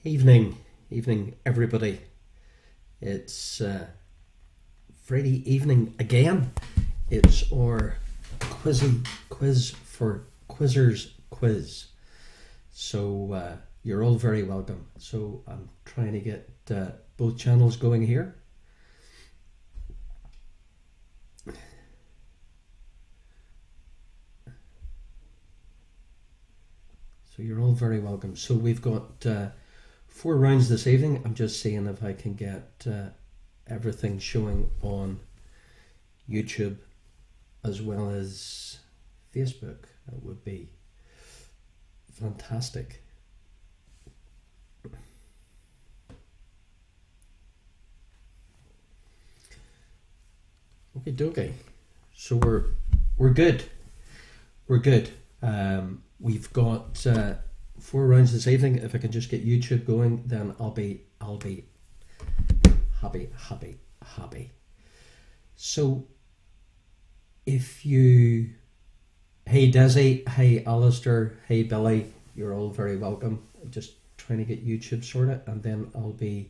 Evening, everybody. It's Friday evening again. It's our quiz for Quizzers quiz. So you're all very welcome. So I'm trying to get both channels going here. So you're all very welcome. So we've got 4 rounds this evening. I'm just seeing if I can get everything showing on YouTube as well as Facebook. That would be fantastic. Okay. So we're good. We're good. We've got 4 rounds this evening. If I can just get YouTube going, then I'll be happy. So if you, hey Desi, hey Alistair, hey Billy, you're all very welcome. Just trying to get YouTube sorted, and then I'll be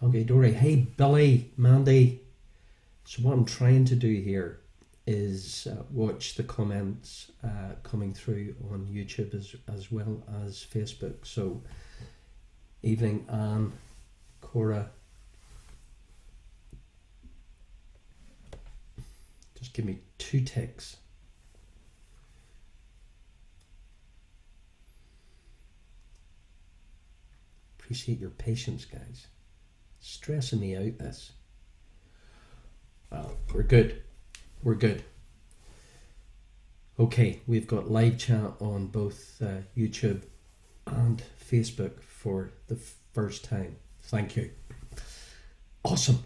Dory. Hey Billy, Mandy. So what I'm trying to do here is watch the comments coming through on YouTube as well as Facebook. So evening, Anne, Cora. Just give me 2 ticks. Appreciate your patience, guys. Stressing me out, this. Well, we're good. We're good. Okay, we've got live chat on both YouTube and Facebook for the first time. Thank you. Awesome.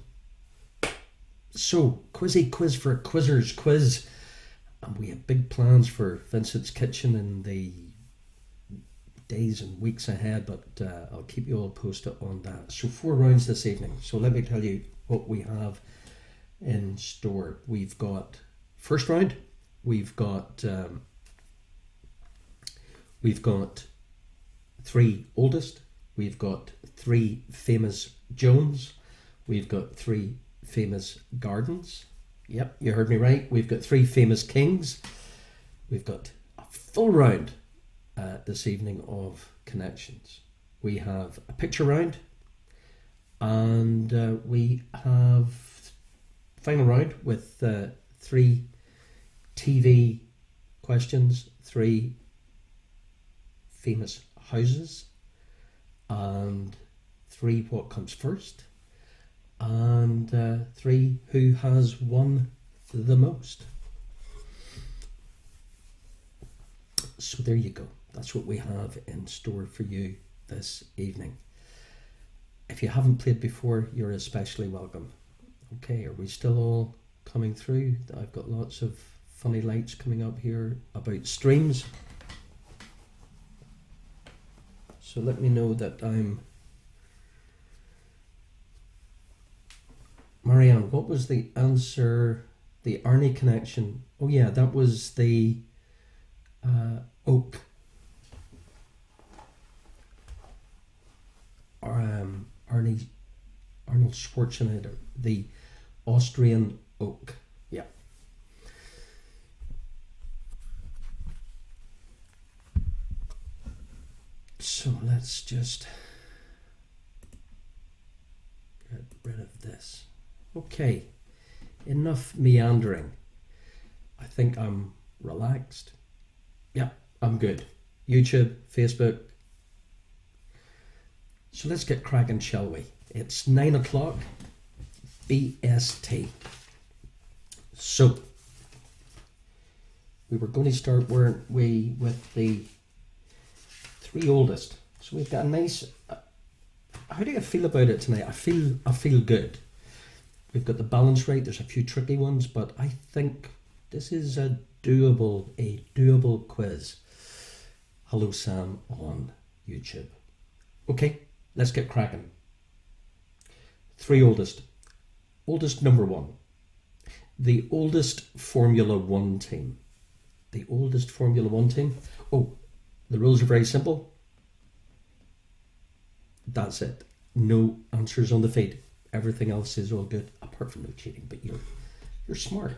So, quiz for Quizzers quiz. And we have big plans for Vincent's Kitchen in the days and weeks ahead, but I'll keep you all posted on that. So 4 rounds this evening. So let me tell you what we have in store. We've got first round. We've got 3 oldest. We've got 3 famous Jones. We've got 3 famous gardens. Yep, you heard me right. We've got 3 famous kings. We've got a full round this evening of connections. We have a picture round, and we have final round with 3 TV questions, 3 famous houses, and 3 what comes first, and 3 who has won the most. So there you go. That's what we have in store for you this evening. If you haven't played before, you're especially welcome. Okay, are we still all coming through? I've got lots of funny lights coming up here about streams. So let me know that I'm... Marianne, what was the answer? The Arnie connection. Oh yeah, that was the oak. Arnold Schwarzenegger, the Austrian oak. Yeah. So let's just get rid of this. Okay, enough meandering. I think I'm relaxed. Yeah, I'm good. YouTube, Facebook. So let's get cracking, shall we? It's 9 o'clock BST. So we were going to start, weren't we, with the 3 oldest. So we've got a nice... how do you feel about it tonight? I feel good. We've got the balance right. There's a few tricky ones, but I think this is a doable quiz. Hello Sam on YouTube. Okay, let's get cracking. 3 oldest. Oldest number 1. The oldest Formula 1 team. The oldest Formula 1 team. Oh, the rules are very simple. That's it. No answers on the feed. Everything else is all good, apart from no cheating. But you're smart.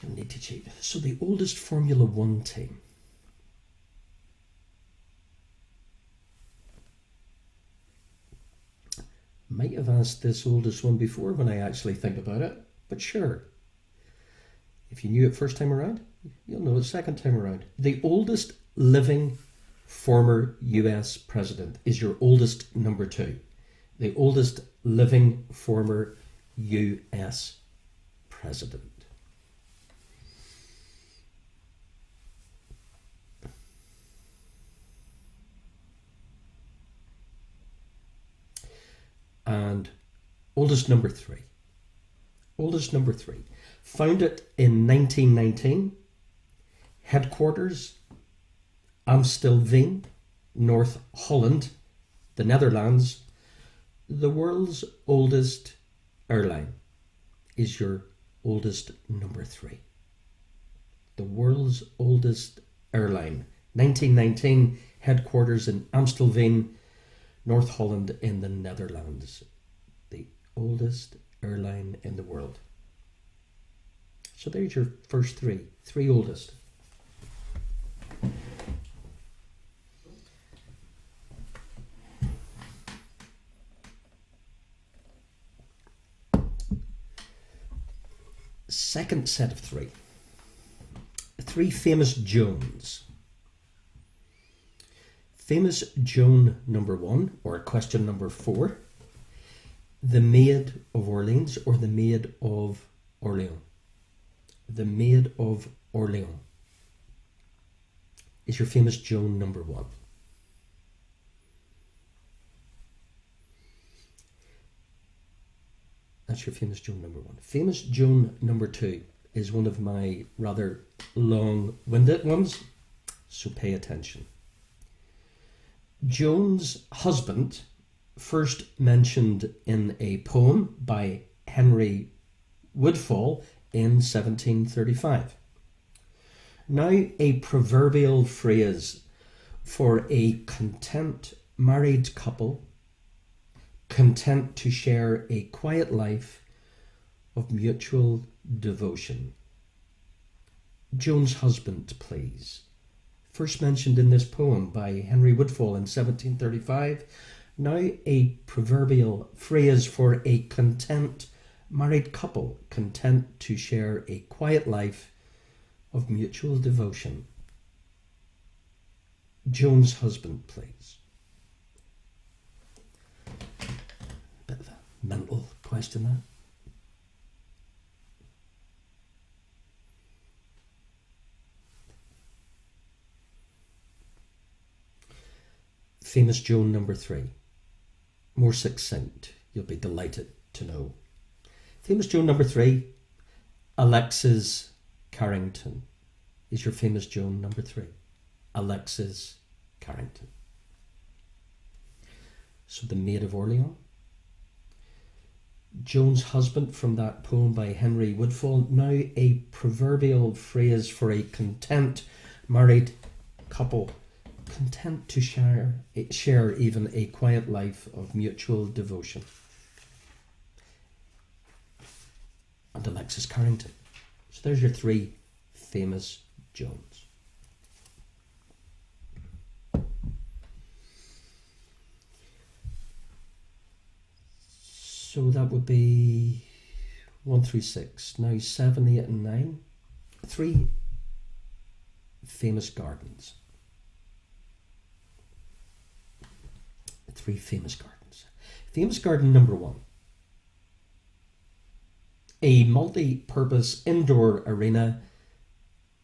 You don't need to cheat. So the oldest Formula One team. Might have asked this oldest one before when I actually think about it, but sure. If you knew it first time around, you'll know it second time around. The oldest living former US president is your oldest number 2. The oldest living former US president. And oldest number 3. Oldest number 3. Founded in 1919. Headquarters Amstelveen, North Holland, the Netherlands. The world's oldest airline is your oldest number 3. The world's oldest airline. 1919, headquarters in Amstelveen, North Holland in the Netherlands. The oldest airline in the world. So there's your first 3. 3 oldest. Second set of 3. 3 famous Joans. Famous Joan number 1, or question number 4. The Maid of Orleans, or the Maid of Orleans. The Maid of Orleans is your famous Joan number 1. That's your famous Joan number 1. Famous Joan number 2 is one of my rather long-winded ones, so pay attention. Joan's husband, first mentioned in a poem by Henry Woodfall in 1735. Now a proverbial phrase for a content married couple, content to share a quiet life of mutual devotion. Joan's husband, please. First mentioned in this poem by Henry Woodfall in 1735. Now a proverbial phrase for a content married couple, content to share a quiet life of mutual devotion. Joan's husband, please. Bit of a mental question there. Famous Joan number 3. More succinct, you'll be delighted to know. Famous Joan number 3, Alexis Carrington, is your famous Joan number 3. Alexis Carrington. So the Maid of Orleans. Joan's husband from that poem by Henry Woodfall. Now a proverbial phrase for a content married couple, content to share even a quiet life of mutual devotion. And Alexis Carrington. So there's your 3 famous Joans. So that would be 1 through 6. Now 7, 8 and 9. 3 famous gardens. 3 famous gardens. Famous garden number 1. A multi-purpose indoor arena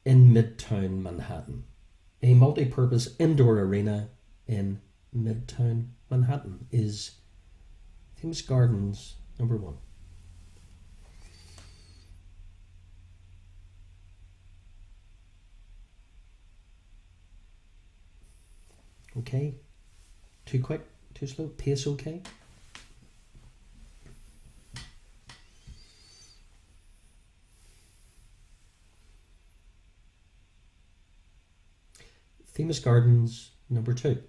in Midtown Manhattan. A multi-purpose indoor arena in Midtown Manhattan is famous gardens number 1. Okay, too quick, too slow, pace okay. Famous gardens number 2.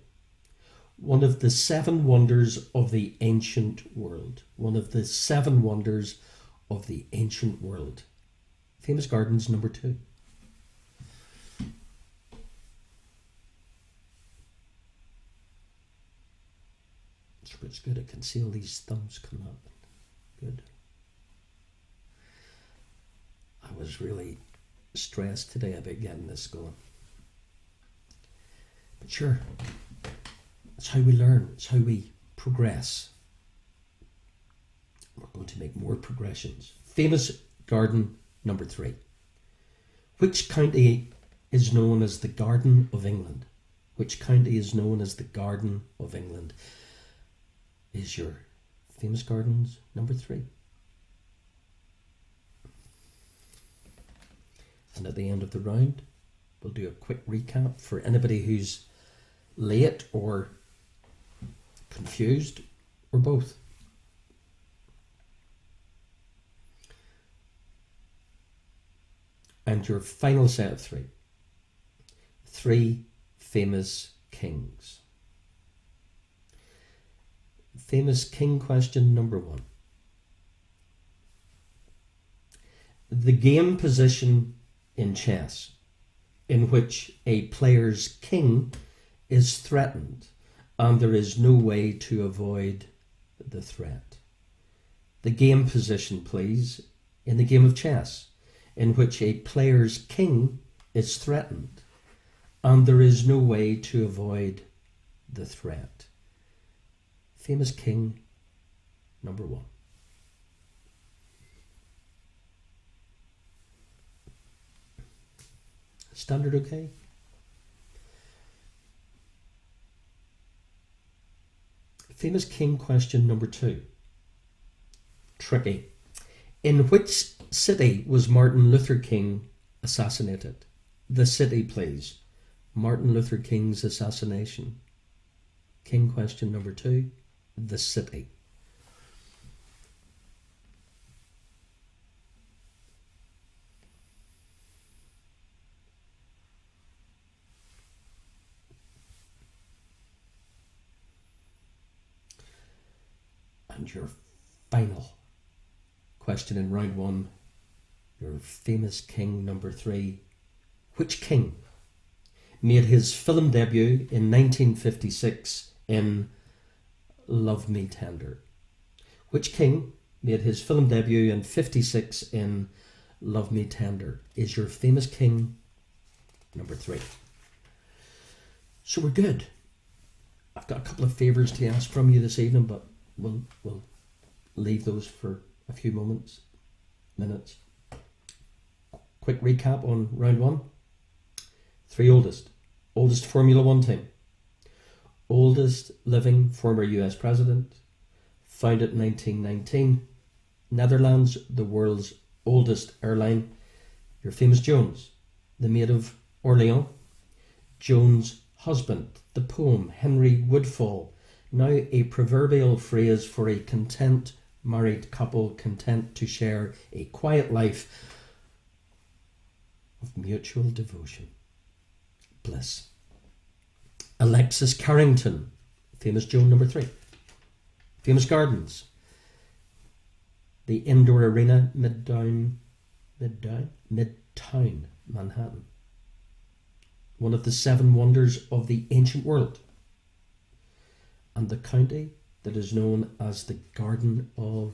One of the seven wonders of the ancient world. One of the seven wonders of the ancient world. Famous Gardens number 2. It's good. I can see all these thumbs coming up. Good. I was really stressed today about getting this going. But sure, it's how we learn. It's how we progress. We're going to make more progressions. Famous garden number 3. Which county is known as the Garden of England? Which county is known as the Garden of England? Is your famous gardens number 3. And at the end of the round, we'll do a quick recap for anybody who's late or confused or both. And your final set of 3. 3 famous kings. Famous king question number 1. The game position in chess in which a player's king is threatened and there is no way to avoid the threat. The game position, please, in the game of chess in which a player's king is threatened and there is no way to avoid the threat. Famous king number 1. Standard okay? Famous king question number 2. Tricky. In which city was Martin Luther King assassinated? The city, please. Martin Luther King's assassination. King question number 2. The city. And your final question in round 1, your famous king number 3. Which king made his film debut in 1956 in Love Me Tender? Which king made his film debut in 56 in Love Me Tender? Is your famous king number 3. So we're good. I've got a couple of favours to ask from you this evening, but we'll leave those for a few minutes. Quick recap on round 1. 3 oldest Formula 1 team. Oldest living former US president. Founded in 1919. Netherlands, the world's oldest airline. Your famous Jones, the Maid of Orleans. Jones' husband, the poem Henry Woodfall, now a proverbial phrase for a content married couple content to share a quiet life of mutual devotion. Bliss. Alexis Carrington, famous Joan number 3. Famous gardens. The indoor arena, Midtown, Manhattan. One of the 7 wonders of the ancient world. And the county that is known as the Garden of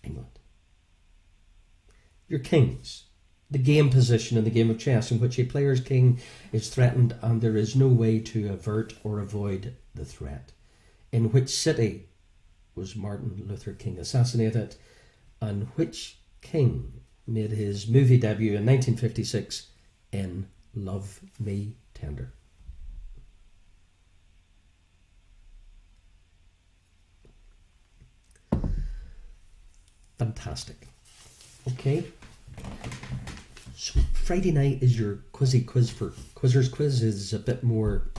England. Your kings. The game position in the game of chess in which a player's king is threatened and there is no way to avert or avoid the threat. In which city was Martin Luther King assassinated? And which king made his movie debut in 1956 in Love Me Tender? Fantastic. Okay. So Friday night is your quizzy quiz for Quizzers Quiz is a bit more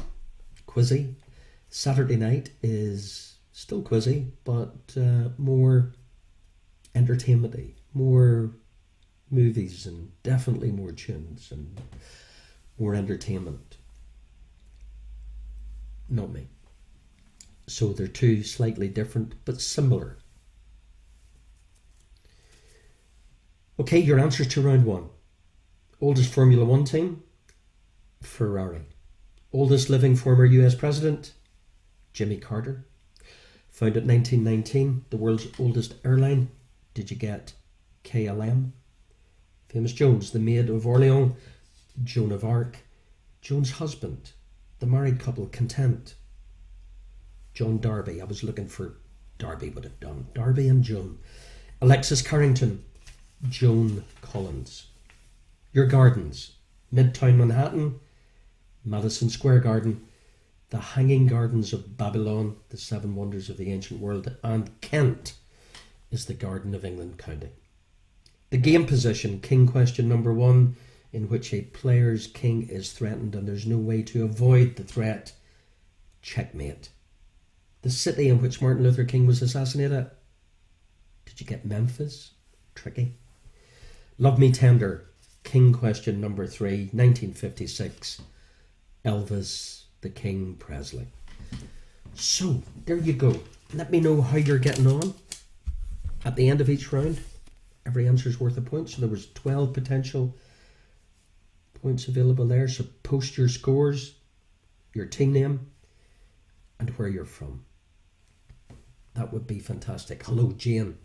quizzy. Saturday night is still quizzy, but more entertainment-y, more movies and definitely more tunes and more entertainment. Not me. So they're two slightly different but similar. Okay, your answers to round one. Oldest Formula One team? Ferrari. Oldest living former US president? Jimmy Carter. Founded 1919, the world's oldest airline? Did you get KLM? Famous Jones, the Maid of Orleans? Joan of Arc. Joan's husband, the married couple Content? John Darby. I was looking for Darby would have done. Darby and Joan. Alexis Carrington. Joan Collins. Your gardens: Midtown Manhattan, Madison Square Garden, the Hanging Gardens of Babylon, the Seven Wonders of the Ancient World, and Kent is the Garden of England County. The game position: king question number one, in which a player's king is threatened and there's no way to avoid the threat. Checkmate. The city in which Martin Luther King was assassinated. Did you get Memphis? Tricky. Love Me Tender, king question number three, 1956. Elvis the King Presley. So, there you go. Let me know how you're getting on at the end of each round. Every answer is worth a point, so there was 12 potential points available there. So post your scores, your team name, and where you're from. That would be fantastic. Hello, Jane.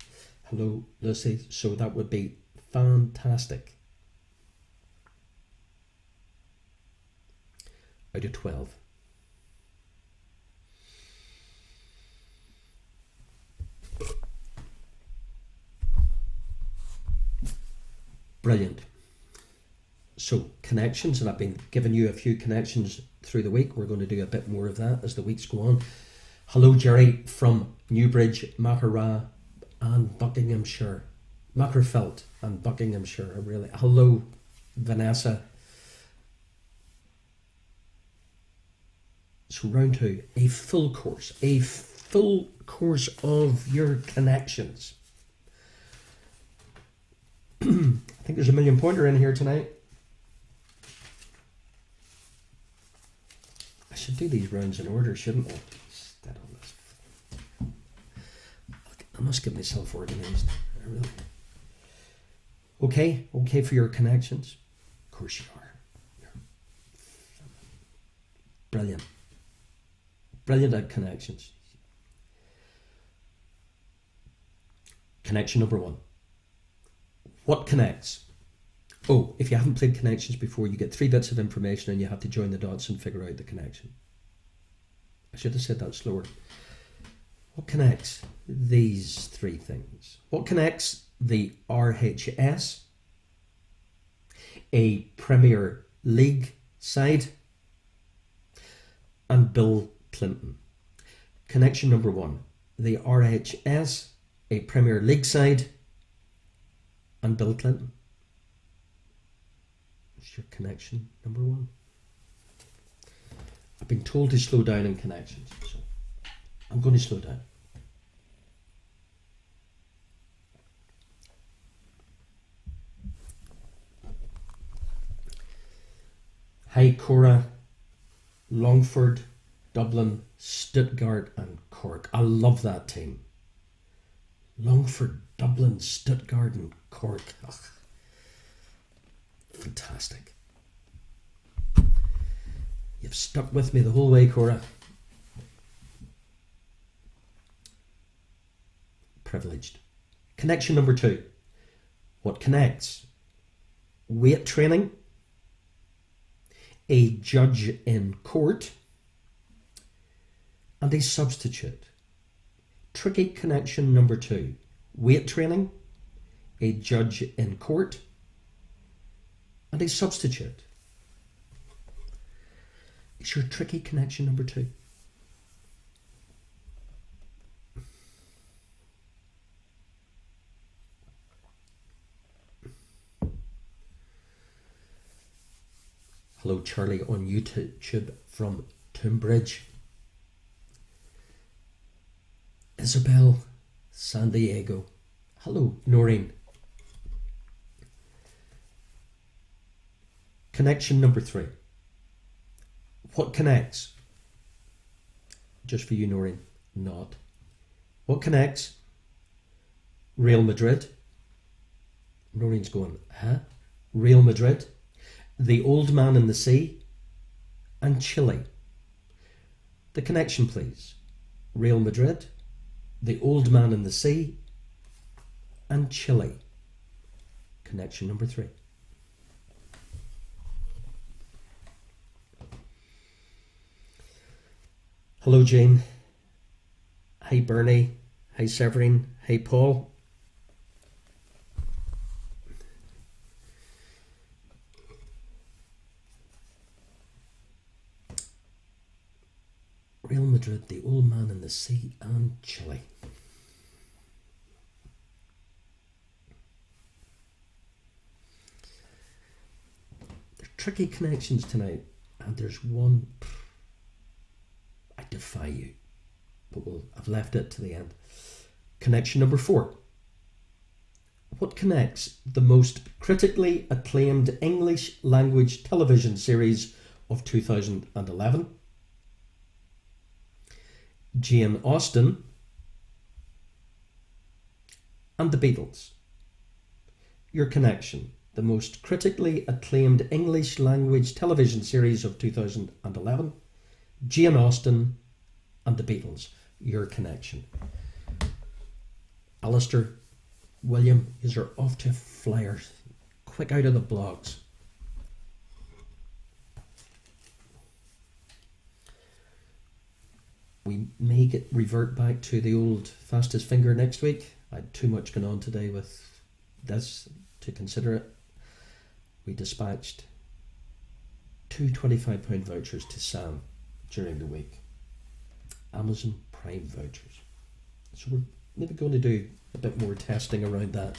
Hello, Lucy. So that would be fantastic. Out of 12. Brilliant. So, connections, and I've been giving you a few connections through the week. We're going to do a bit more of that as the weeks go on. Hello, Jerry from Newbridge, Mackeraw and Buckinghamshire. Mackerfelt and Buckinghamshire. Really. Hello, Vanessa. So round two, a full course of your connections. I think there's a million pointer in here tonight. I should do these rounds in order, shouldn't I? I must get myself organised. I really. Okay for your connections. Of course you are. You're brilliant. Brilliant at connections. Connection number one. What connects? Oh, if you haven't played connections before, you get 3 bits of information and you have to join the dots and figure out the connection. I should have said that slower. What connects these 3 things? What connects the RHS, a Premier League side, and Bill Clinton? Connection number one, the RHS, a Premier League side, and Bill Clinton. That's your connection number one. I've been told to slow down in connections, so I'm going to slow down. Hi, Cora, Longford, Dublin, Stuttgart and Cork. I love that team. Longford, Dublin, Stuttgart and Cork. Ugh. Fantastic. You've stuck with me the whole way, Cora. Privileged. Connection number 2. What connects? Weight training, a judge in court, and a substitute. Tricky connection number 2. Weight training, a judge in court, and a substitute. It's your tricky connection number 2. Hello, Charlie on YouTube from Tunbridge. Isabel, San Diego. Hello, Noreen. Connection number 3. What connects? Just for you, Noreen. Not. What connects Real Madrid? Noreen's going, huh? Real Madrid, the Old Man in the Sea, and Chile. The connection, please. Real Madrid, the Old Man in the Sea, and Chile. Connection number 3. Hello, Jane. Hi, Bernie. Hi, Severine. Hey, Paul. Real Madrid, the Old Man in the Sea, and Chile. They're tricky connections tonight, and there's one. I defy you, but I've left it to the end. Connection number 4. What connects the most critically acclaimed English language television series of 2011? Jane Austen and the Beatles. Your connection. The most critically acclaimed English language television series of 2011. Jane Austen and the Beatles. Your connection. Alistair, William, yous are off to flyers. Quick out of the blogs. We may revert back to the old fastest finger next week. I had too much going on today with this to consider it. We dispatched 2 £25 vouchers to Sam during the week. Amazon Prime vouchers. So we're maybe going to do a bit more testing around that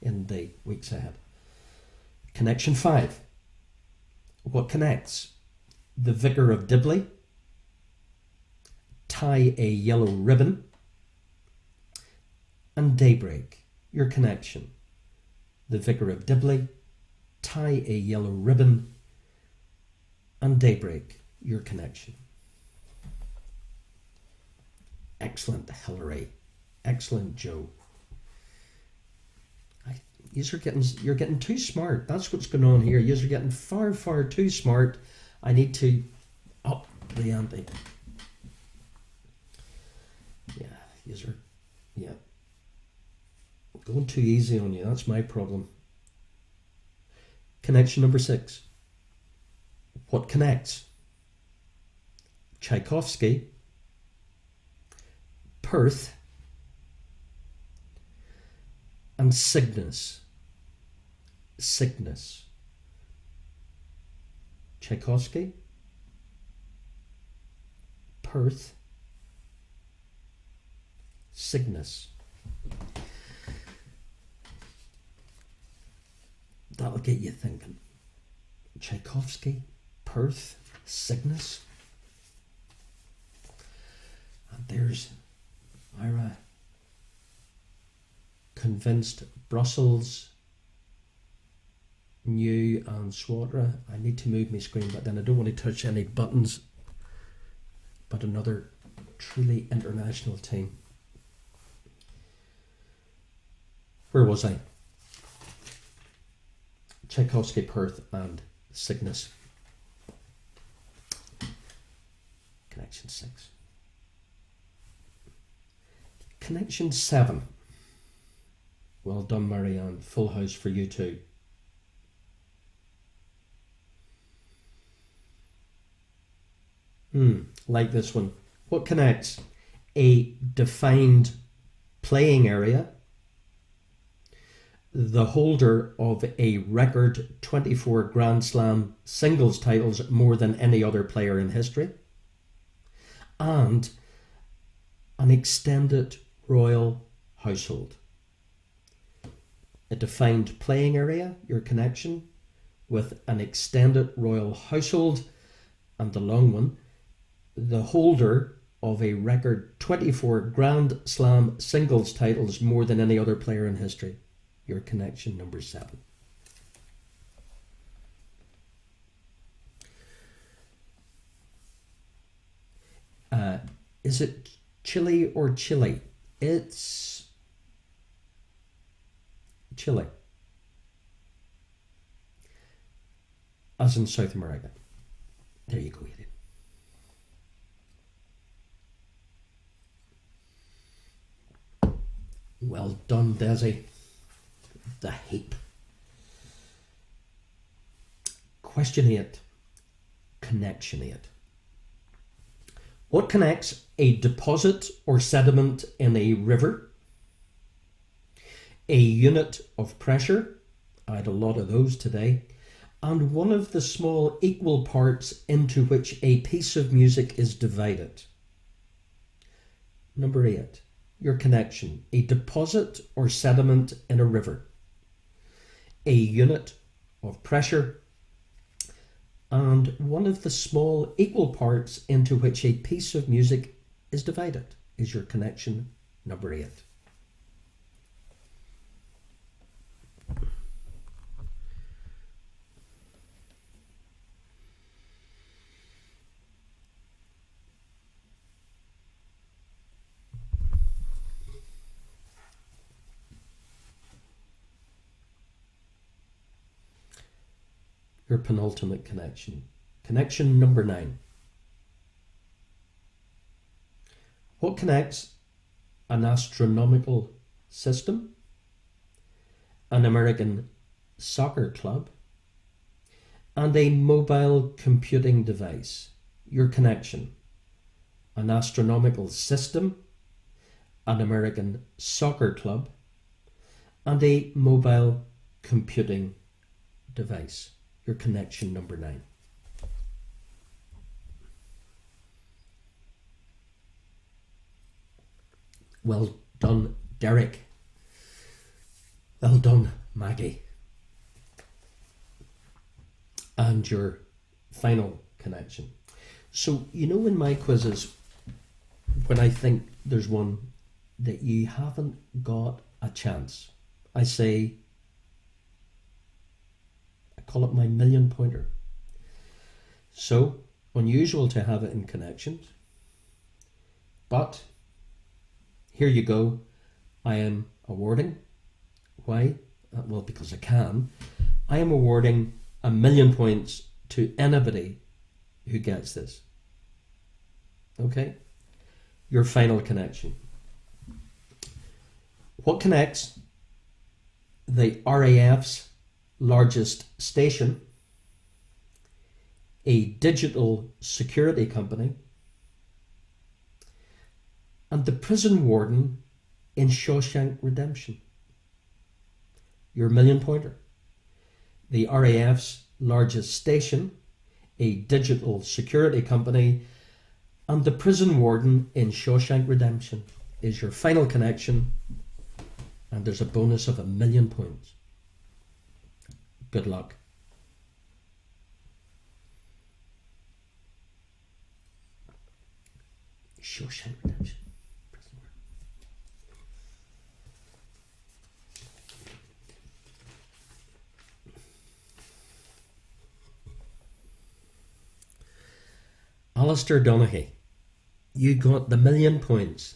in the weeks ahead. Connection 5. What connects the Vicar of Dibley, Tie a Yellow Ribbon, and Daybreak? Your connection. The Vicar of Dibley, Tie a Yellow Ribbon, and Daybreak. Your connection. Excellent, Hillary. Excellent, Joe. You're getting too smart. That's what's going on here. You're getting far, far too smart. I need to up the ante. Yeah. Going too easy on you. That's my problem. Connection number 6. What connects Tchaikovsky, Perth, and Cygnus? Tchaikovsky, Perth, Cygnus. That'll get you thinking. Tchaikovsky, Perth, Cygnus. And there's Ira. Convinced Brussels, New and Swatra. I need to move my screen, but then I don't want to touch any buttons. But another truly international team. Where was I? Tchaikovsky, Perth, and Cygnus. Connection 6. Connection 7. Well done, Marianne. Full house for you too. Like this one. What connects a defined playing area, the holder of a record 24 Grand Slam singles titles, more than any other player in history, and an extended royal household? A defined playing area, your connection, with an extended royal household, and the long one, the holder of a record 24 Grand Slam singles titles, more than any other player in history. Your connection number 7. Is it Chile or Chile? It's Chile, as in South America. There you go, Adrian. Well done, Desi. The heap. Question 8. Connection 8. What connects a deposit or sediment in a river, a unit of pressure, I had a lot of those today, and one of the small equal parts into which a piece of music is divided? Number 8. Your connection. A deposit or sediment in a river, a unit of pressure, and one of the small equal parts into which a piece of music is divided is your connection. Number 8. Your penultimate connection. Connection number 9. What connects an astronomical system, an American soccer club, and a mobile computing device? Your connection. An astronomical system, an American soccer club, and a mobile computing device. Your connection number 9. Well done, Derek. Well done, Maggie. And your final connection. So, you know, in my quizzes, when I think there's one that you haven't got a chance, I say, call it my million pointer. So, unusual to have it in connections, but here you go. I am awarding. Why? Well, because I can. I am awarding 1,000,000 points to anybody who gets this. Okay? Your final connection. What connects the RAF's largest station, a digital security company, and the prison warden in Shawshank Redemption? Your 1,000,000 pointer. The RAF's largest station, a digital security company, and the prison warden in Shawshank Redemption is your final connection, and there's a bonus of 1,000,000 points. Good luck. Shawshank Redemption. Alistair Donaghy, you got the 1,000,000 points.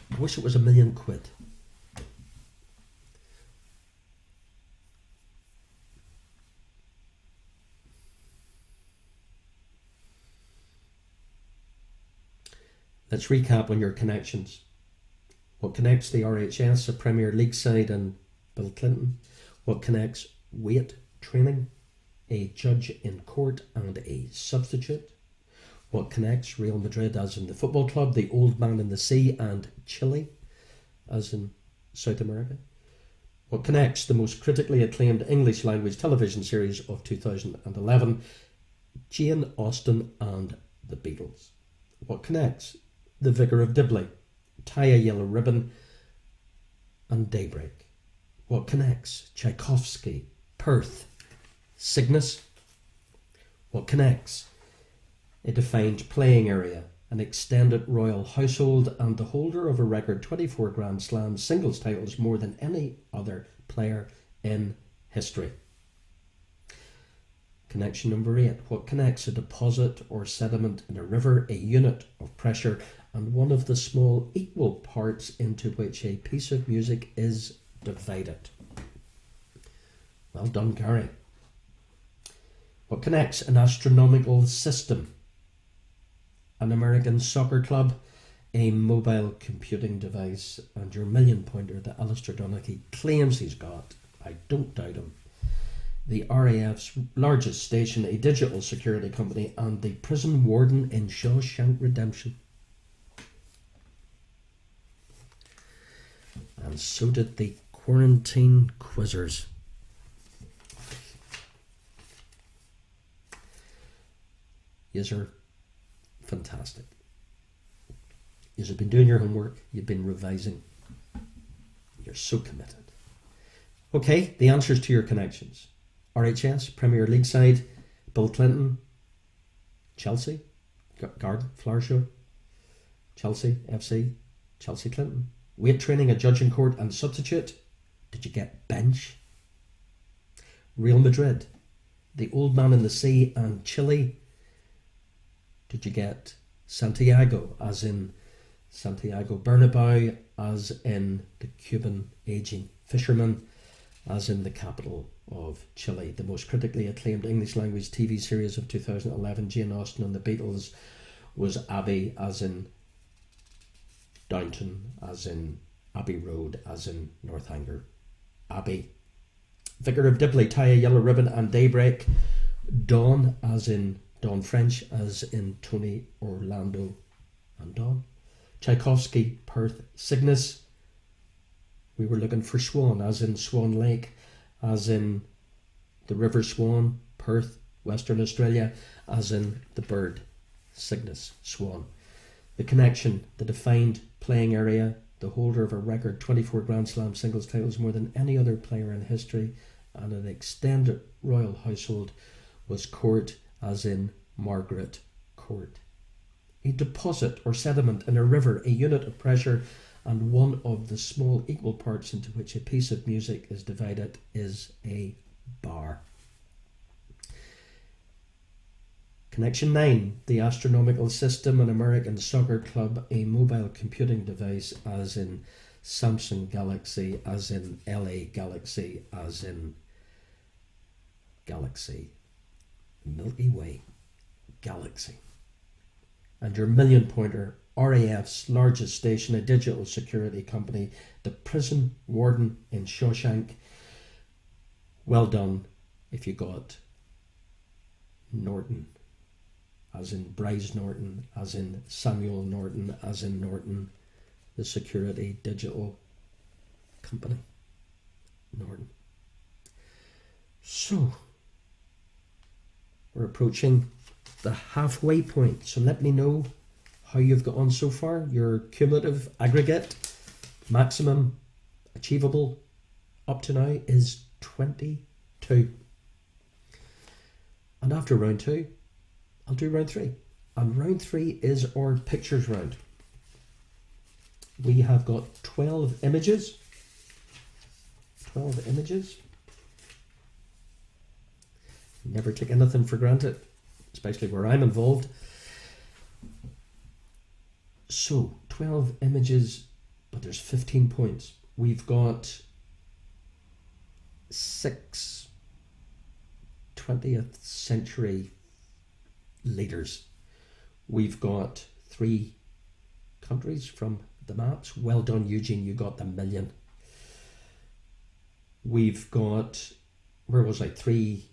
I wish it was £1,000,000. Let's recap on your connections. What connects the RHS, a Premier League side, and Bill Clinton? What connects weight training, a judge in court and a substitute? What connects Real Madrid, as in the football club, the Old Man in the Sea, and Chile, as in South America? What connects the most critically acclaimed English language television series of 2011, Jane Austen and the Beatles? What connects The Vicar of Dibley, Tie a Yellow Ribbon, and Daybreak? What connects Tchaikovsky, Perth, Cygnus? What connects a defined playing area, an extended royal household, and the holder of a record 24 Grand Slam singles titles, more than any other player in history? Connection number 8. What connects a deposit or sediment in a river, a unit of pressure, and one of the small equal parts into which a piece of music is divided? Well done, Gary. What connects an astronomical system, an American soccer club, a mobile computing device, and your million pointer that Alistair Donaghy claims he's got? I don't doubt him. The RAF's largest station, a digital security company, and the prison warden in Shawshank Redemption. And so did the quarantine quizzers. Yous are fantastic. Yous have been doing your homework, you've been revising. You're so committed. Okay, the answers to your connections. RHS, Premier League side, Bill Clinton, Chelsea, Garden, Flower Show, Chelsea, FC, Chelsea Clinton. Weight training, a judge in court and substitute. Did you get bench? Real Madrid, the old man in the sea and Chile. Did you get Santiago, as in Santiago Bernabeu, as in the Cuban aging fisherman, as in the capital of Chile? The most critically acclaimed English language TV series of 2011, Jane Austen and the Beatles, was Abbey, as in Downton, as in Abbey Road, as in Northanger Abbey. Vicar of Dibley, Tie a Yellow Ribbon and Daybreak. Dawn, as in Dawn French, as in Tony Orlando and Dawn. Tchaikovsky, Perth, Cygnus. We were looking for Swan, as in Swan Lake, as in the River Swan, Perth, Western Australia, as in the bird, Cygnus, Swan. The Connection, the defined playing area, the holder of a record 24 Grand Slam singles titles, more than any other player in history, and an extended royal household, was Court, as in Margaret Court. A deposit or sediment in a river, a unit of pressure, and one of the small equal parts into which a piece of music is divided, is a bar. Connection 9. The astronomical system, an American soccer club, a mobile computing device, as in Samsung Galaxy, as in LA Galaxy, as in Galaxy, Milky Way Galaxy. And your million pointer, RAF's largest station, a digital security company, the prison warden in Shawshank. Well done if you got Norton, as in Bryce Norton, as in Samuel Norton, as in Norton, the security digital company. Norton. So, we're approaching the halfway point. So let me know how you've got on so far. Your cumulative aggregate, maximum achievable up to now, is 22. And after round 2, I'll do round 3. And round 3 is our pictures round. We have got 12 images. 12 images. Never take anything for granted, especially where I'm involved. So, 12 images, but there's 15 points. We've got 6 20th century leaders. We've got 3 countries from the maps. Well done, Eugene, you got the million. We've got, where was I, 3,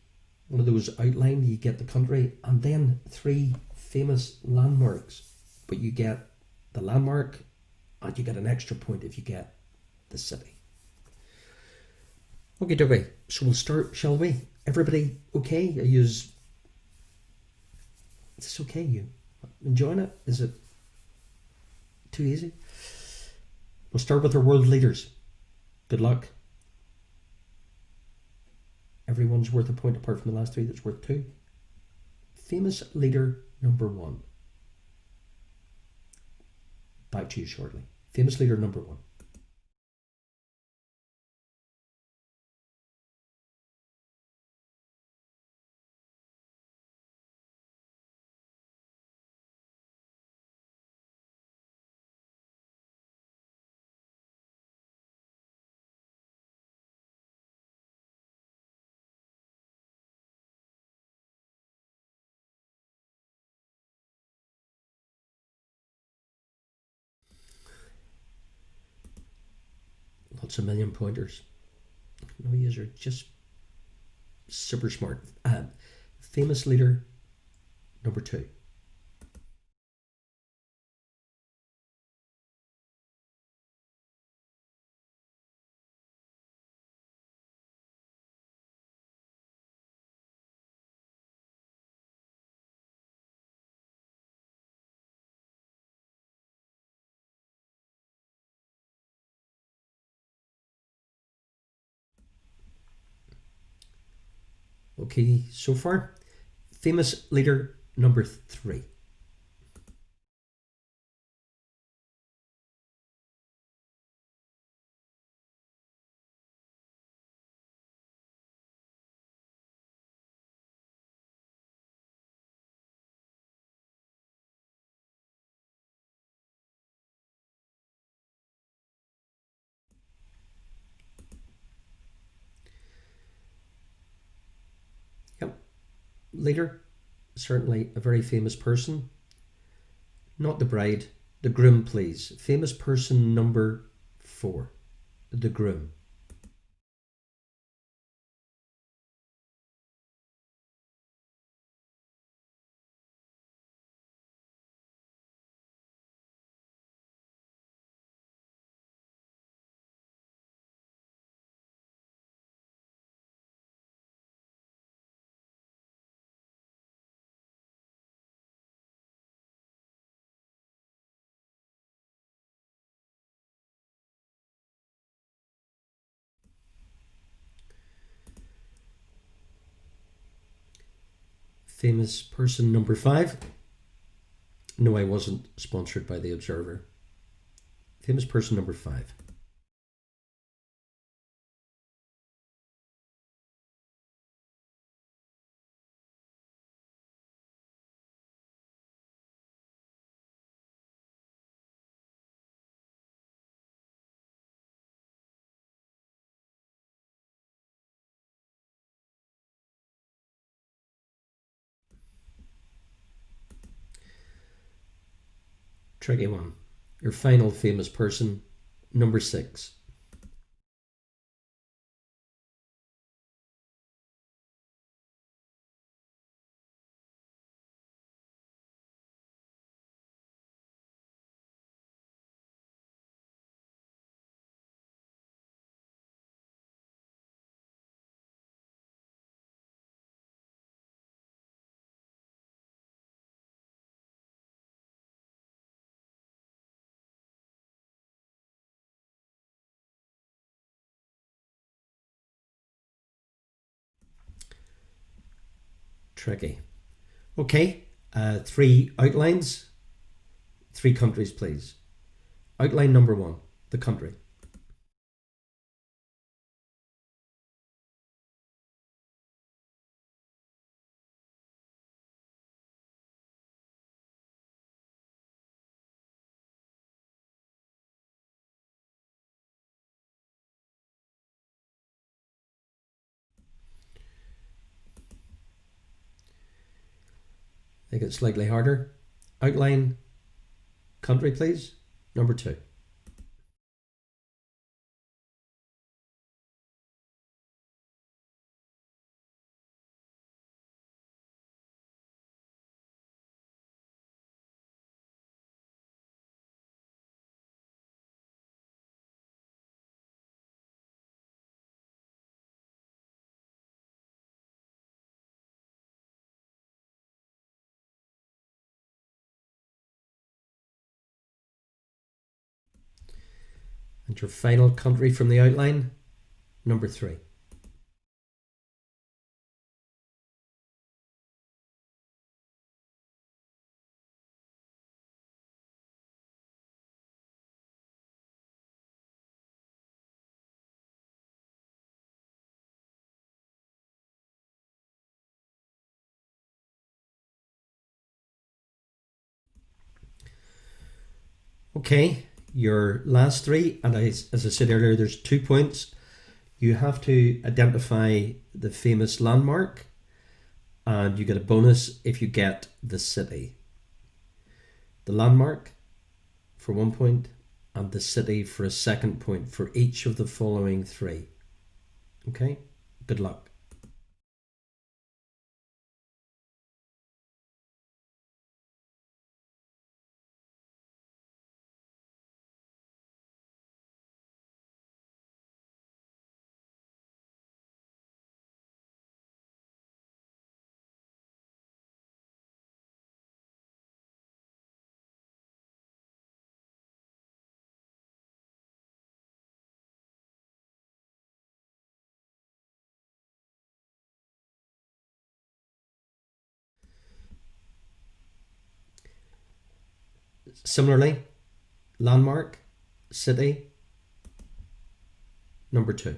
one of those outline, you get the country, and then 3 famous landmarks. But you get the landmark, and you get an extra point if you get the city. Okay, dokie, so we'll start, shall we? Everybody okay? Are you, is this okay? You enjoying it? Is it too easy? We'll start with our world leaders. Good luck. Everyone's worth a point apart from the last 3 that's worth 2. Famous leader number 1. Back to you shortly. Famous leader number 1. That's a million pointers. No, you are just super smart. Famous leader number 2. Okay, so far. Famous leader number 3. Yep, leader, certainly a very famous person. Not the bride, the groom, please. Famous person number 4, the groom. Famous person number 5. No, I wasn't sponsored by the Observer. Famous person number 5. Tricky one. Your final famous person number 6. Tricky. Okay, 3 outlines, 3 countries, please. Outline number 1, the country. Make it slightly harder. Outline country, please. Number 2. And your final country from the outline, number 3. Okay, your last 3, and as I said earlier, there's 2 points. You have to identify the famous landmark, and you get a bonus if you get the city. The landmark for 1 point, and the city for a second point for each of the following three. Okay, good luck. Similarly, landmark, city, number 2.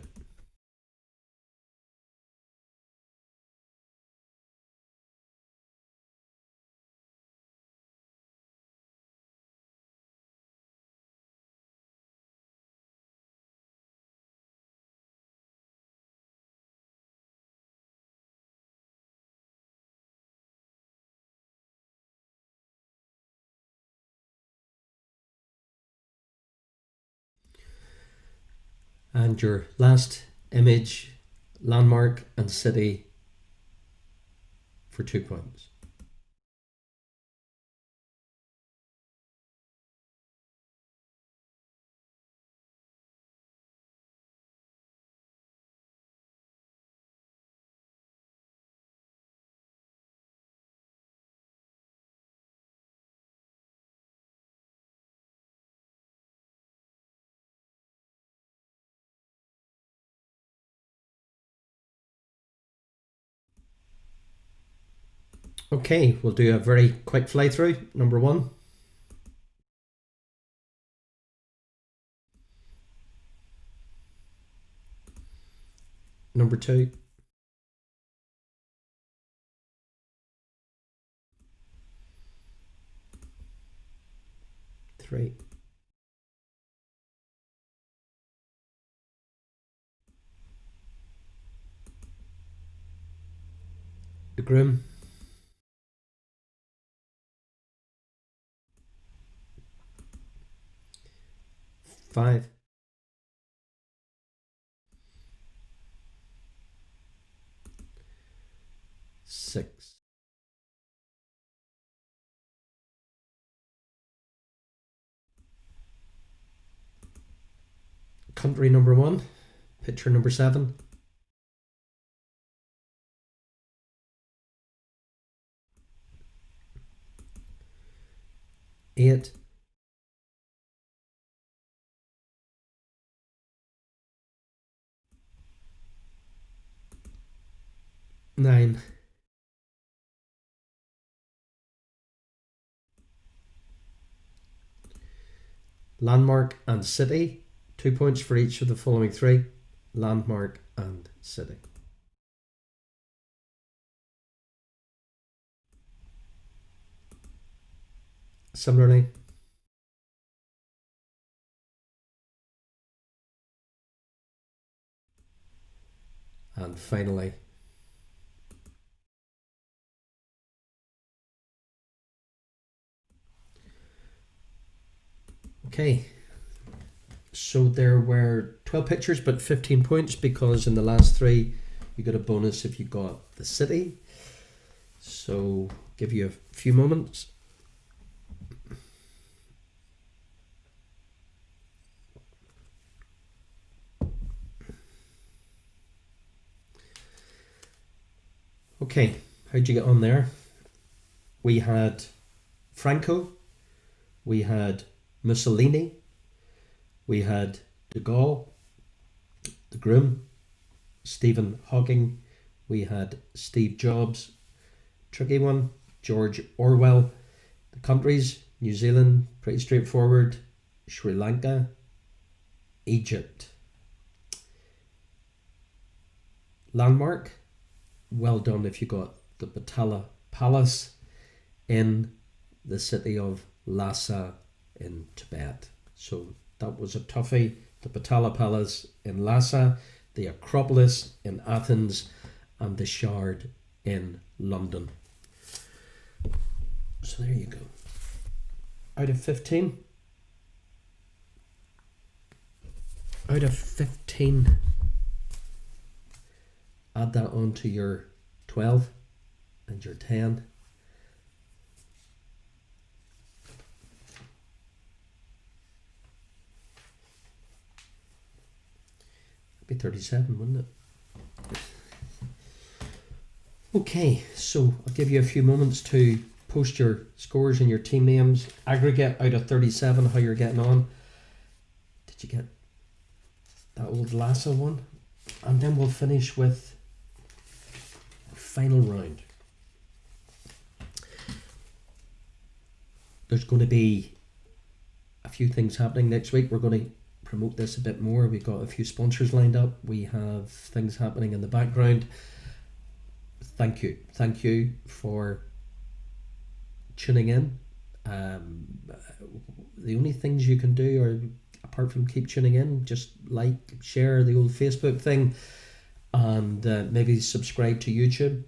And your last image, landmark and city, for 2 points. Okay, we'll do a very quick fly through. Number 1. Number 2. 3. The groom. 5. 6. Country number 1. Picture number 7. 8. 9. Landmark and city, 2 points for each of the following 3. Landmark and city. Similarly, and finally, okay, so there were 12 pictures but 15 points because in the last 3 you got a bonus if you got the city. So give you a few moments. Okay, how'd you get on there? We had Franco, we had Mussolini, we had de Gaulle, the groom, Stephen Hawking, we had Steve Jobs, tricky one, George Orwell. The countries, New Zealand, pretty straightforward, Sri Lanka, Egypt. Landmark, well done if you got the Potala Palace in the city of Lhasa in Tibet. So that was a toughie. The Potala Palace in Lhasa, the Acropolis in Athens, and the Shard in London. So there you go. Out of 15, out of 15, add that on to your 12 and your 10. It'd be 37, wouldn't it? Okay, so I'll give you a few moments to post your scores and your team names. Aggregate out of 37, how you're getting on. Did you get that old Lassa one? And then we'll finish with final round. There's going to be a few things happening next week. We're going to promote this a bit more. We've got a few sponsors lined up. We have things happening in the background. Thank you for tuning in. The only things you can do are, apart from keep tuning in, just like, share the old Facebook thing, and maybe subscribe to YouTube.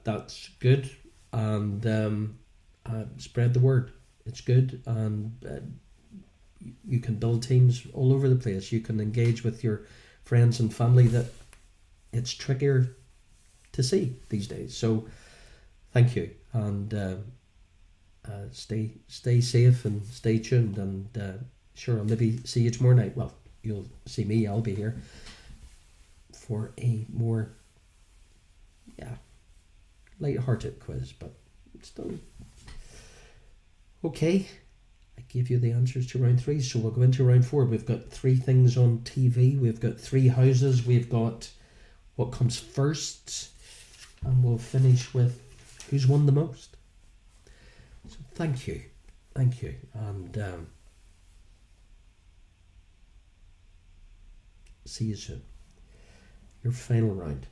That's good, and spread the word. It's good, and you can build teams all over the place. You can engage with your friends and family that it's trickier to see these days. So thank you, and stay safe and stay tuned, and sure, I'll maybe see you tomorrow night. Well, you'll see me, I'll be here for a more light-hearted quiz, but still okay. I gave you the answers to round 3, so we'll go into round 4. We've got 3 things on TV, we've got 3 houses, we've got what comes first, and we'll finish with who's won the most. So thank you, and see you soon. Your final round.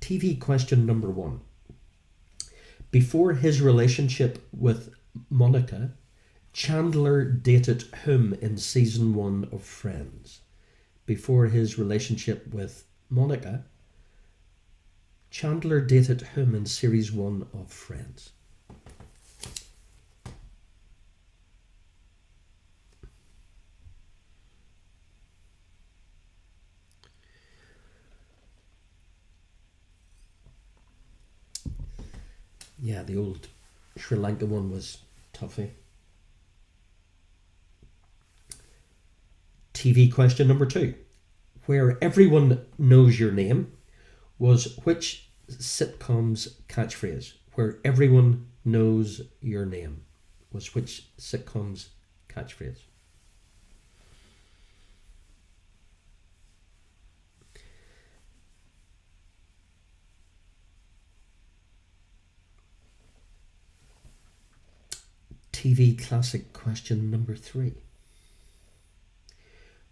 TV question number 1. Before his relationship with Monica, Chandler dated whom in season 1 of Friends? Before his relationship with Monica, Chandler dated whom in series 1 of Friends? Yeah, the old Sri Lanka one was toughy. TV question number 2. Where everyone knows your name was which sitcom's catchphrase? Where everyone knows your name was which sitcom's catchphrase? TV classic question number 3.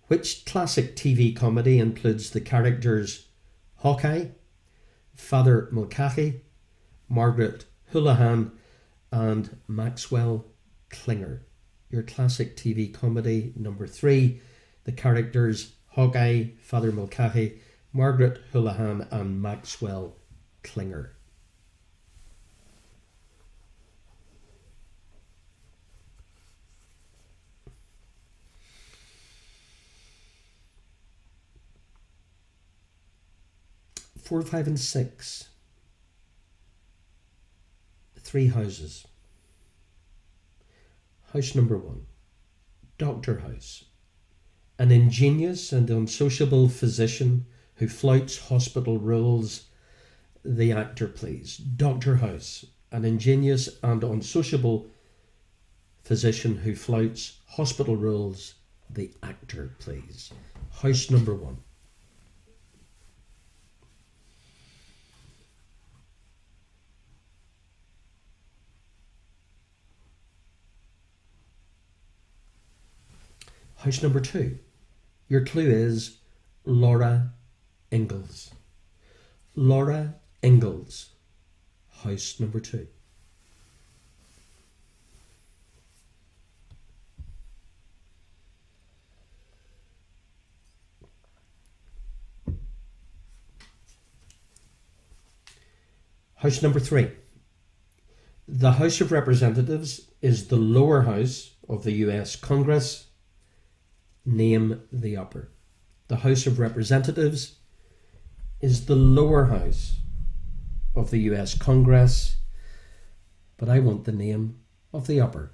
Which classic TV comedy includes the characters Hawkeye, Father Mulcahy, Margaret Houlihan, and Maxwell Klinger? Your classic TV comedy number 3, the characters Hawkeye, Father Mulcahy, Margaret Houlihan, and Maxwell Klinger. Four, 5, and 6. 3 houses. House number 1. Doctor House. An ingenious and unsociable physician who flouts hospital rules. The actor, please. Doctor House. An ingenious and unsociable physician who flouts hospital rules. The actor, please. House number 1. House number 2. Your clue is Laura Ingalls. Laura Ingalls. House number 2. House number 3. The House of Representatives is the lower house of the US Congress. Name the upper. The House of Representatives is the lower house of the US Congress, but I want the name of the upper.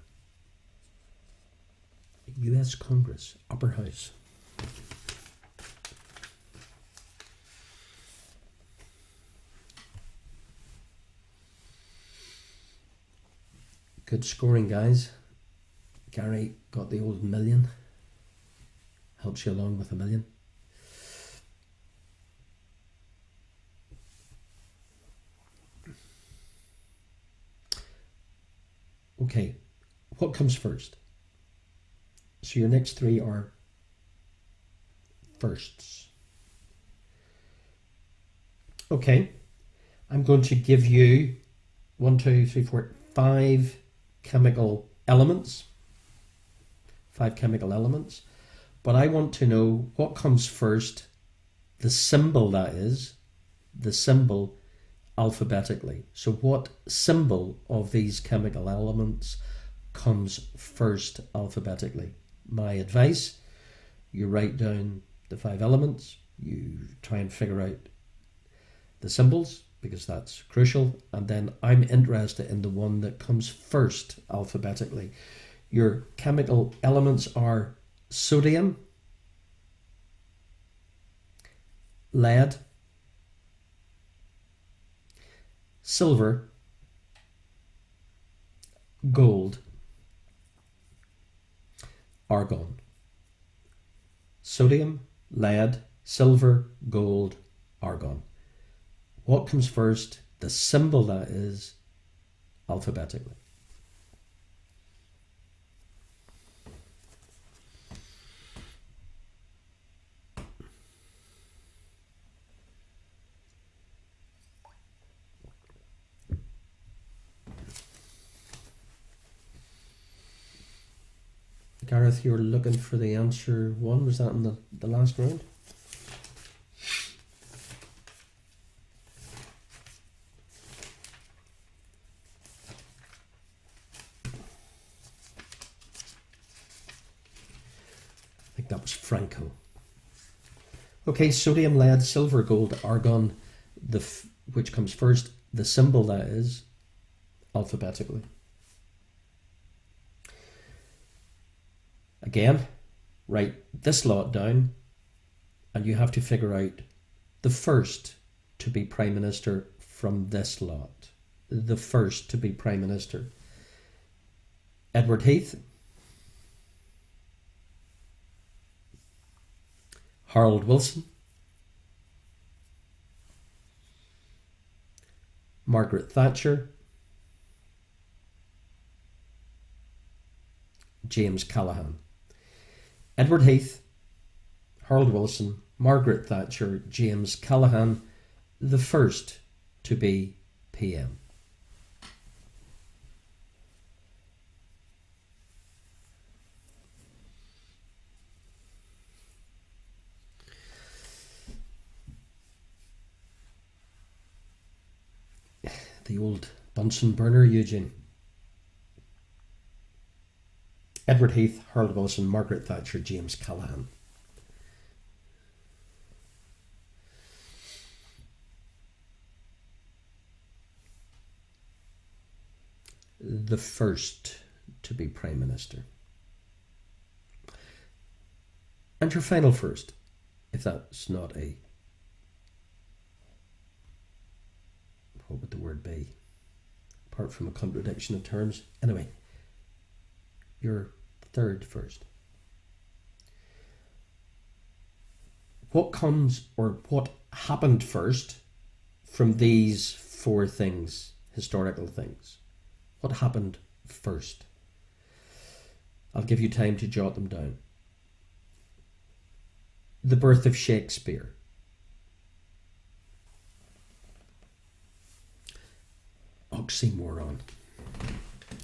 US Congress, upper house. Good scoring, guys. Gary got the old million. Helps you along with a million. Okay, what comes first? So your next three are firsts. Okay, I'm going to give you 1, 2, 3, 4, 5 chemical elements. 5 chemical elements. But I want to know what comes first, the symbol that is, the symbol alphabetically. So what symbol of these chemical elements comes first alphabetically? My advice, you write down the 5 elements, you try and figure out the symbols, because that's crucial, and then I'm interested in the one that comes first alphabetically. Your chemical elements are sodium, lead, silver, gold, argon. Sodium, lead, silver, gold, argon. What comes first? The symbol that is alphabetically. Gareth, you're looking for the answer 1. Was that in the last round? I think that was Franco. Okay, sodium, lead, silver, gold, argon, which comes first, the symbol that is, alphabetically. Again, write this lot down, and you have to figure out the first to be Prime Minister from this lot. The first to be Prime Minister. Edward Heath, Harold Wilson, Margaret Thatcher, James Callaghan. Edward Heath, Harold Wilson, Margaret Thatcher, James Callaghan, the first to be PM. The old Bunsen burner, Eugene. Edward Heath, Harold Wilson, Margaret Thatcher, James Callaghan. The first to be Prime Minister. And your final first, if that's not a... What would the word be? Apart from a contradiction of terms. Anyway, your third first. What comes, or what happened first from these 4 things, historical things? What happened first? I'll give you time to jot them down. The birth of Shakespeare. Oxymoron.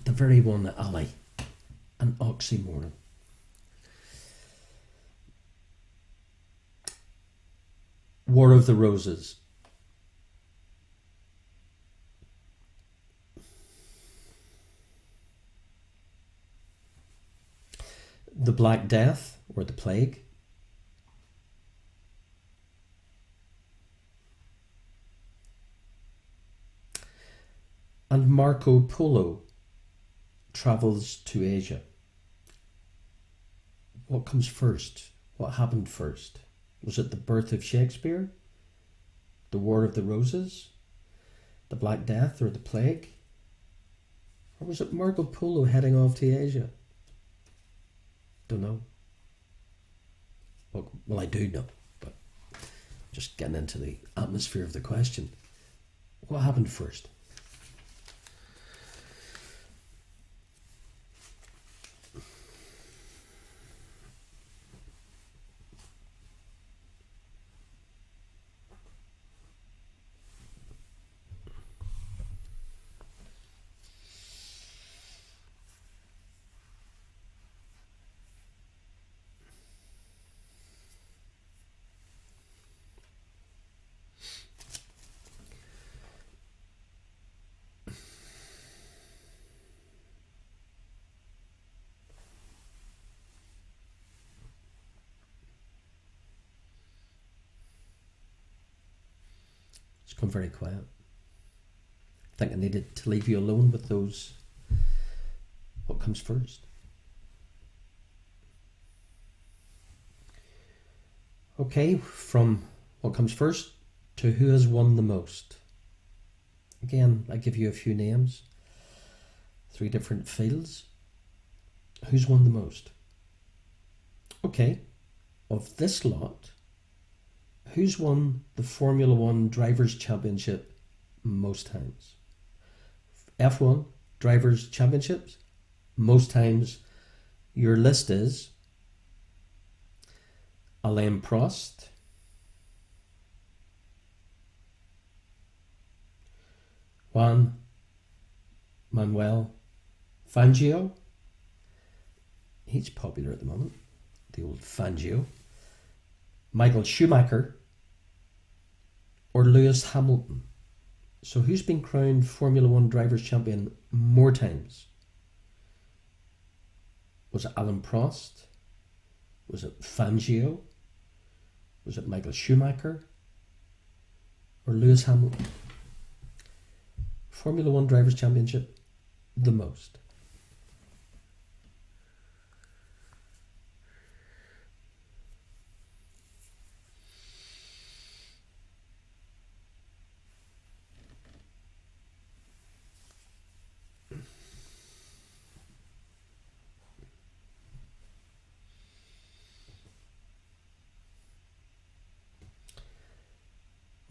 The very one, Ali. An oxymoron. War of the Roses. The Black Death, or the Plague. and Marco Polo travels to Asia. What comes first? What happened first? Was it the birth of Shakespeare? The War of the Roses? The Black Death or the Plague? Or was it Marco Polo heading off to Asia? Don't know. Well, I do know, but just getting into the atmosphere of the question. What happened first? It's gone very quiet. I think I needed to leave you alone with those. What comes first? Okay, from what comes first to who has won the most. Again, I give you a few names. 3 different fields. Who's won the most? Okay, of this lot, who's won the Formula One Drivers' Championship most times? F1 Drivers' Championships, most times. Your list is Alain Prost, Juan Manuel Fangio. He's popular at the moment, the old Fangio. Michael Schumacher, or Lewis Hamilton. So who's been crowned Formula One Drivers' Champion more times? Was it Alain Prost? Was it Fangio? Was it Michael Schumacher? Or Lewis Hamilton? Formula One Drivers' Championship, the most.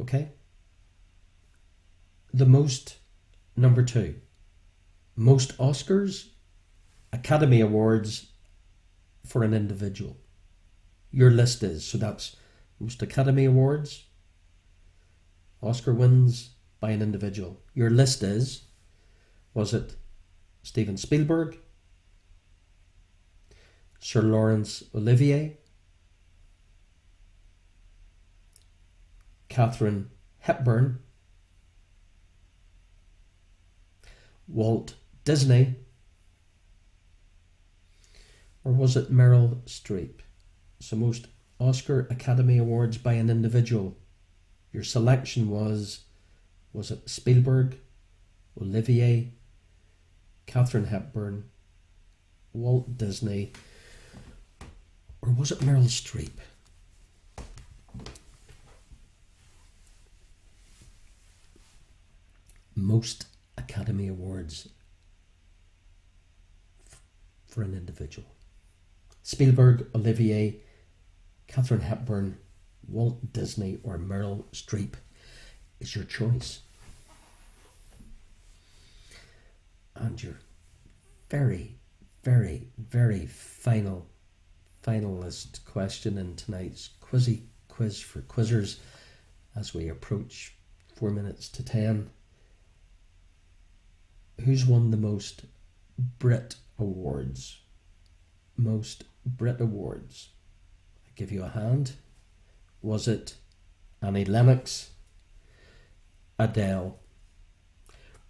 Okay. The most, number 2. Most Oscars, Academy Awards for an individual. Your list is, so that's most Academy Awards, Oscar wins by an individual. Your list is, was it Steven Spielberg, Sir Laurence Olivier, Katharine Hepburn, Walt Disney, or was it Meryl Streep? So most Oscar Academy Awards by an individual. Your selection was it Spielberg, Olivier, Katharine Hepburn, Walt Disney, or was it Meryl Streep? Most Academy Awards for an individual. Spielberg, Olivier, Katharine Hepburn, Walt Disney, or Meryl Streep is your choice. And your very, very, very finalist question in tonight's quiz for quizzers as we approach 4 minutes to 10. Who's won the most Brit Awards? Most Brit Awards. I give you a hand. Was it Annie Lennox, Adele,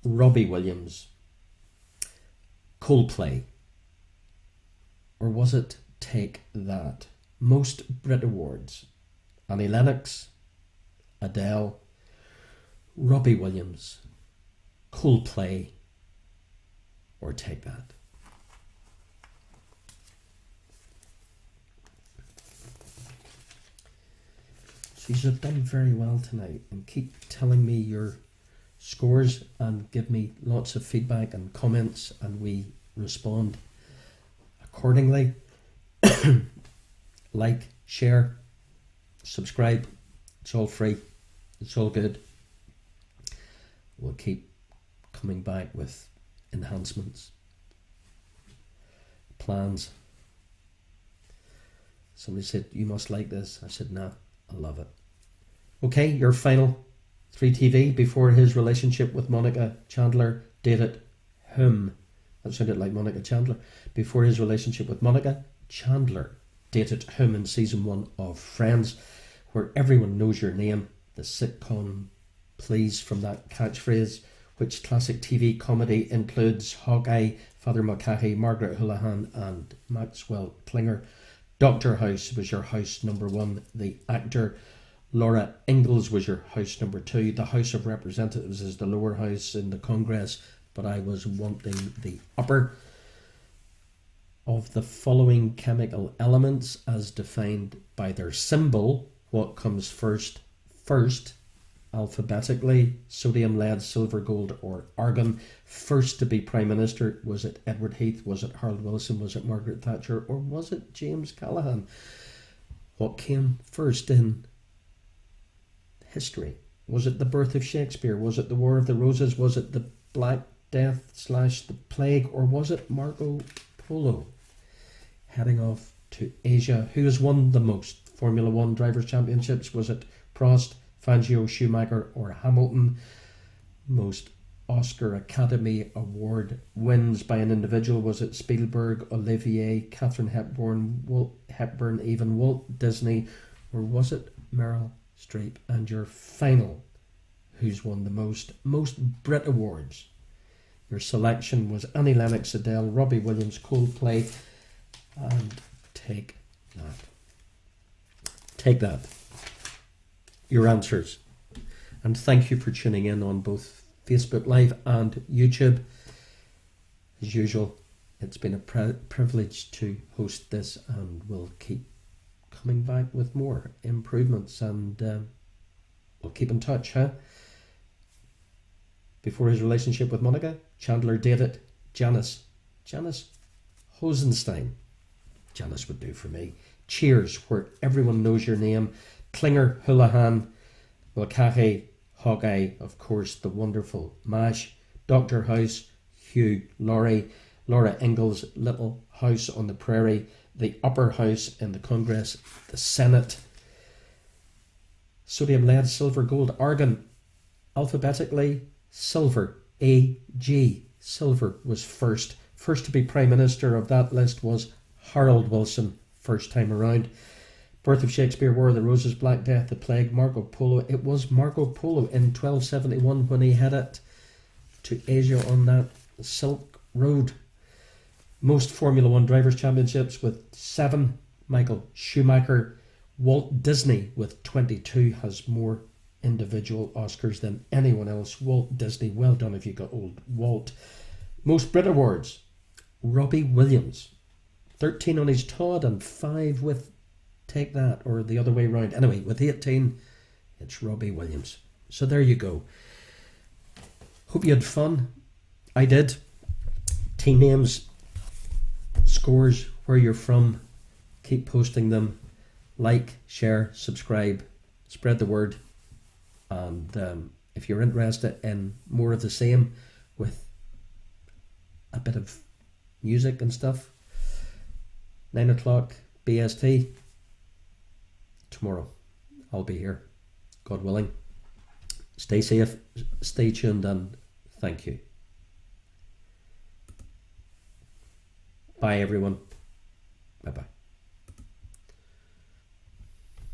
Robbie Williams, Coldplay, or was it Take That? Most Brit Awards. Annie Lennox, Adele, Robbie Williams, Coldplay, or Take That. So you have done very well tonight, and keep telling me your scores and give me lots of feedback and comments, and we respond accordingly. Like, share, subscribe. It's all free. It's all good. We'll keep coming back with enhancements, plans. Somebody said, you must like this. I said, nah, I love it. Okay, your final 3TV. Before his relationship with Monica, Chandler dated whom? That sounded like Monica Chandler. Before his relationship with Monica, Chandler dated whom in season 1 of Friends, where everyone knows your name. The sitcom plays from that catchphrase. Which classic TV comedy includes Hawkeye, Father Mulcahy, Margaret Houlihan and Maxwell Klinger? Doctor House was your house number 1. The actor Laura Ingalls was your house number 2. The House of Representatives is the lower house in the Congress, but I was wanting the upper. Of the following chemical elements as defined by their symbol, what comes first? First, alphabetically, sodium, lead, silver, gold or argon. First to be Prime Minister, was it Edward Heath, was it Harold Wilson, was it Margaret Thatcher, or was it James Callaghan? What came first in history? Was it the birth of Shakespeare? Was it the War of the Roses? Was it the Black Death / the Plague? Or was it Marco Polo? Heading off to Asia. Who has won the most Formula 1 Drivers' Championships? Was it Prost, Fangio, Schumacher or Hamilton? Most Oscar Academy Award wins by an individual. Was it Spielberg, Olivier, Katharine Hepburn, even Walt Disney? Or was it Meryl Streep? And your final, who's won the most Brit Awards? Your selection was Annie Lennox, Adele, Robbie Williams, Coldplay, and Take That. Take That. Your answers. And thank you for tuning in on both Facebook Live and YouTube. As usual, it's been a privilege to host this, and we'll keep coming back with more improvements, and we'll keep in touch, huh? Before his relationship with Monica, Chandler dated Janice Hosenstein. Janice would do for me. Cheers, where everyone knows your name. Klinger, Houlihan, Mulcahy, Hawkeye, of course, the wonderful MASH. Doctor House, Hugh Laurie, Laura Ingalls, Little House on the Prairie, the Upper House in the Congress, the Senate. Sodium, lead, silver, gold, argon. Alphabetically, silver, AG. Silver was first. First to be Prime Minister of that list was Harold Wilson, first time around. Birth of Shakespeare, War of the Roses, Black Death, the Plague, Marco Polo. It was Marco Polo in 1271 when he headed to Asia on that Silk Road. Most Formula 1 Drivers' Championships with 7. Michael Schumacher. Walt Disney with 22 has more individual Oscars than anyone else. Walt Disney, well done if you got old Walt. Most Brit Awards, Robbie Williams. 13 on his Todd and 5 with Take That, or the other way around. Anyway, with 18, it's Robbie Williams. So there you go. Hope you had fun. I did. Team names, scores, where you're from. Keep posting them. Like, share, subscribe, spread the word. And if you're interested in more of the same with a bit of music and stuff, 9 o'clock BST tomorrow. I'll be here, God willing. Stay safe, stay tuned, and thank you. Bye everyone. Bye bye.